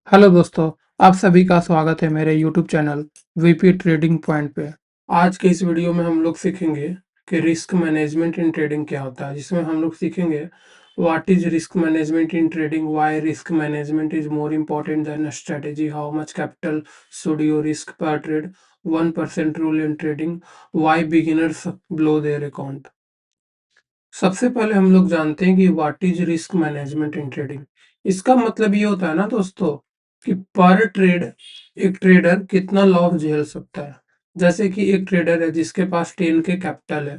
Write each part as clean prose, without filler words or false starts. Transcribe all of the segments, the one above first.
Hello दोस्तों, आप सभी का स्वागत है मेरे YouTube channel VP trading point पे। आज के इस वीडियो में हम लोग सीखेंगे कि रिस्क मैनेजमेंट इन ट्रेडिंग क्या होता है, जिसमें हम लोग सीखेंगे what is risk management in trading, why risk management is more important then strategy, how much capital should you risk पर trade, 1% rule in trading, why beginners blow their account. सबसे पहले हम लोग जानते हैं कि what is risk management in trading. इसका मतलब ये होता है ना दोस्तों कि पर ट्रेड एक ट्रेडर कितना लॉस झेल सकता है। जैसे कि एक ट्रेडर है जिसके पास 10 के कैपिटल है,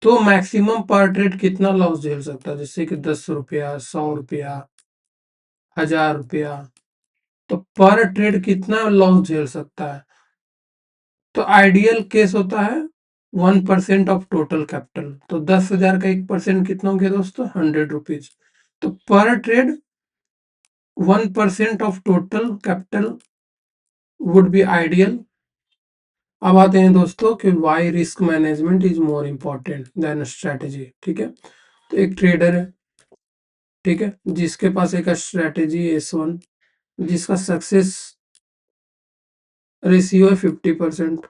तो मैक्सिमम पर ट्रेड कितना लॉस झेल सकता है, जैसे कि 10 रुपया, 100 रुपया, 1000 रुपया। तो पर ट्रेड कितना लॉस झेल सकता है। तो आइडियल केस होता है 1% ऑफ टोटल कैपिटल। तो 10,000 का 1% कितना हो गया दोस्तों, 100 रुपीज। तो पर trade 1% of total capital would be ideal. अब आते हैं दोस्तों कि why risk management is more important then strategy. ठीक है, तो एक ट्रेडर है, ठीक है, जिसके पास एक स्ट्रेटेजी S1, जिसका सक्सेस रेशियो है 50%।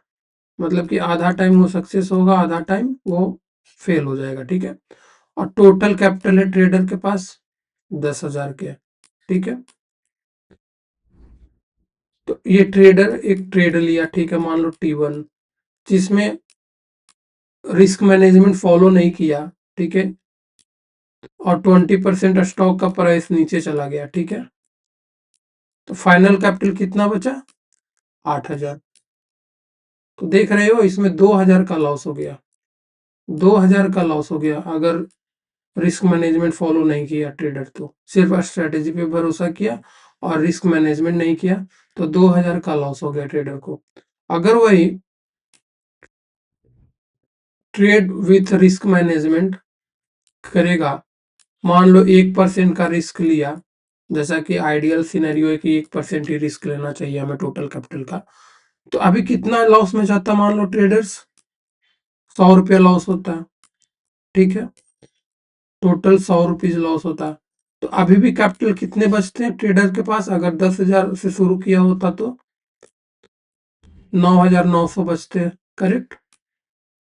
मतलब कि आधा टाइम वो सक्सेस होगा, आधा टाइम वो फेल हो जाएगा। ठीक है, और टोटल कैपिटल है ट्रेडर के पास 10,000 के। ठीक है, तो ये ट्रेडर एक ट्रेड लिया, ठीक है, मान लो T1, जिसमें रिस्क मैनेजमेंट फॉलो नहीं किया। ठीक है, और 20% स्टॉक का प्राइस नीचे चला गया। ठीक है, तो फाइनल कैपिटल कितना बचा, 8,000। तो देख रहे हो इसमें 2,000 का लॉस हो गया। 2,000 का लॉस हो गया अगर रिस्क मैनेजमेंट फॉलो नहीं किया ट्रेडर, तो सिर्फ स्ट्रेटेजी पे भरोसा किया और रिस्क मैनेजमेंट नहीं किया, तो 2,000 का लॉस हो गया ट्रेडर को। अगर वही ट्रेड विथ रिस्क मैनेजमेंट करेगा, मान लो 1% का रिस्क लिया, जैसा कि आइडियल सिनेरियो है कि 1% ही रिस्क लेना चाहिए हमें टोटल कैपिटल का, तो अभी कितना लॉस में जाता, मान लो ट्रेडर्स 100 रुपया लॉस होता है। ठीक है, टोटल 100 रुपीज लॉस होता है। तो अभी भी कैपिटल कितने बचते हैं ट्रेडर के पास, अगर 10,000 से शुरू किया होता तो 9,900 बचते हैं। करेक्ट,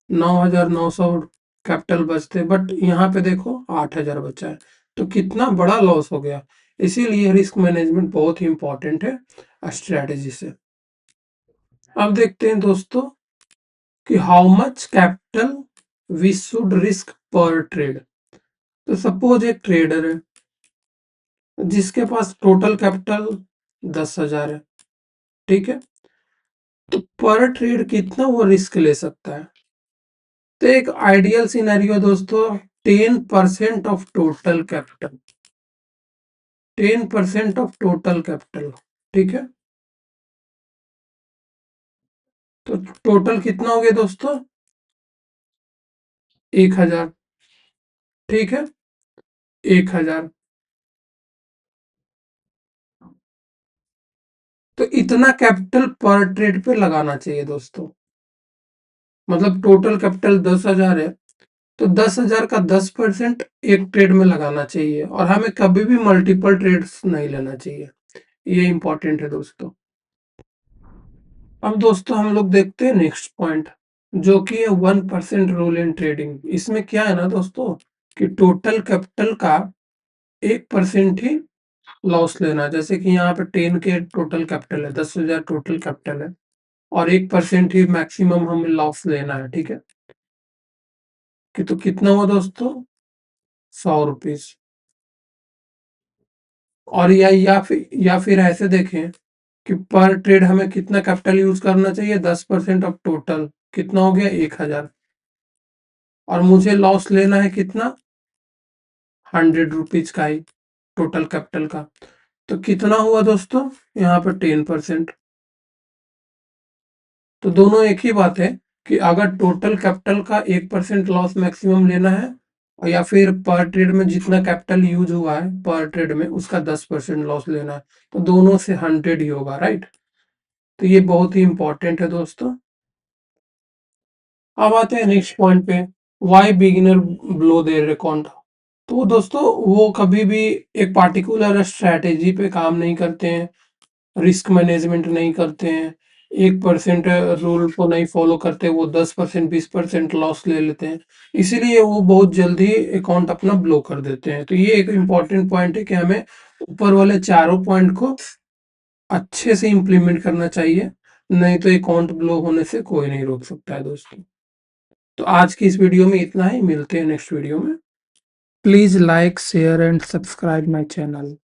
9,900 कैपिटल बचते, बट यहाँ पे देखो 8,000 बचा है। तो कितना बड़ा लॉस हो गया। इसीलिए रिस्क मैनेजमेंट बहुत ही इंपॉर्टेंट है स्ट्रेटेजी से। अब देखते हैं दोस्तों कि how much capital V should risk पर ट्रेड। तो सपोज एक ट्रेडर है जिसके पास टोटल कैपिटल 10,000 है। ठीक है, तो पर ट्रेड कितना वो रिस्क ले सकता है। तो एक आइडियल सिनेरियो दोस्तों, 10% of total capital, 10% of total capital. ठीक है, तो टोटल कितना हो गया दोस्तों, 1,000। ठीक है, 1,000। तो इतना कैपिटल पर ट्रेड पे लगाना चाहिए दोस्तों। मतलब टोटल कैपिटल 10,000 है, तो 10,000 का 10% एक ट्रेड में लगाना चाहिए, और हमें कभी भी मल्टीपल ट्रेड्स नहीं लेना चाहिए। ये इंपॉर्टेंट है दोस्तों। अब दोस्तों हम लोग देखते हैं नेक्स्ट पॉइंट, जो कि है 1% रूल इन ट्रेडिंग। इसमें क्या है ना दोस्तों कि टोटल कैपिटल का 1% ही लॉस लेना। जैसे कि यहाँ पे 10 के टोटल कैपिटल है, 10,000 टोटल कैपिटल है, और 1% ही मैक्सिमम हमें लॉस लेना है। ठीक है, कि तो कितना हुआ दोस्तों, 100 रुपीज। और या फिर ऐसे देखें कि पर ट्रेड हमें कितना कैपिटल यूज करना चाहिए, 10% ऑफ टोटल, कितना हो गया, 1,000। और मुझे लॉस लेना है कितना, 100 रुपीज का ही टोटल कैपिटल का। तो कितना हुआ दोस्तों, यहाँ पर 10%। तो दोनों एक ही बात है कि अगर टोटल कैपिटल का 1% लॉस मैक्सिमम लेना है, और या फिर पर ट्रेड में जितना कैपिटल यूज हुआ है पर ट्रेड में उसका 10% लॉस लेना है, तो दोनों से 100 ही होगा। राइट, तो ये बहुत ही इंपॉर्टेंट है दोस्तों। अब आते हैं नेक्स्ट पॉइंट पे, why beginner blow their account. तो दोस्तों वो कभी भी एक पार्टिकुलर स्ट्रेटेजी पे काम नहीं करते हैं, रिस्क मैनेजमेंट नहीं करते हैं, 1% रूल को नहीं फॉलो करते, वो 10% 20% लॉस ले लेते हैं, इसीलिए वो बहुत जल्दी अकाउंट अपना ब्लो कर देते हैं। तो ये एक इम्पॉर्टेंट पॉइंट है कि हमें ऊपर वाले चारों पॉइंट को अच्छे से इम्प्लीमेंट करना चाहिए, नहीं तो अकाउंट ब्लो होने से कोई नहीं रोक सकता है दोस्तों। तो आज की इस वीडियो में इतना ही, मिलते हैं नेक्स्ट वीडियो में। Please like share and subscribe my channel.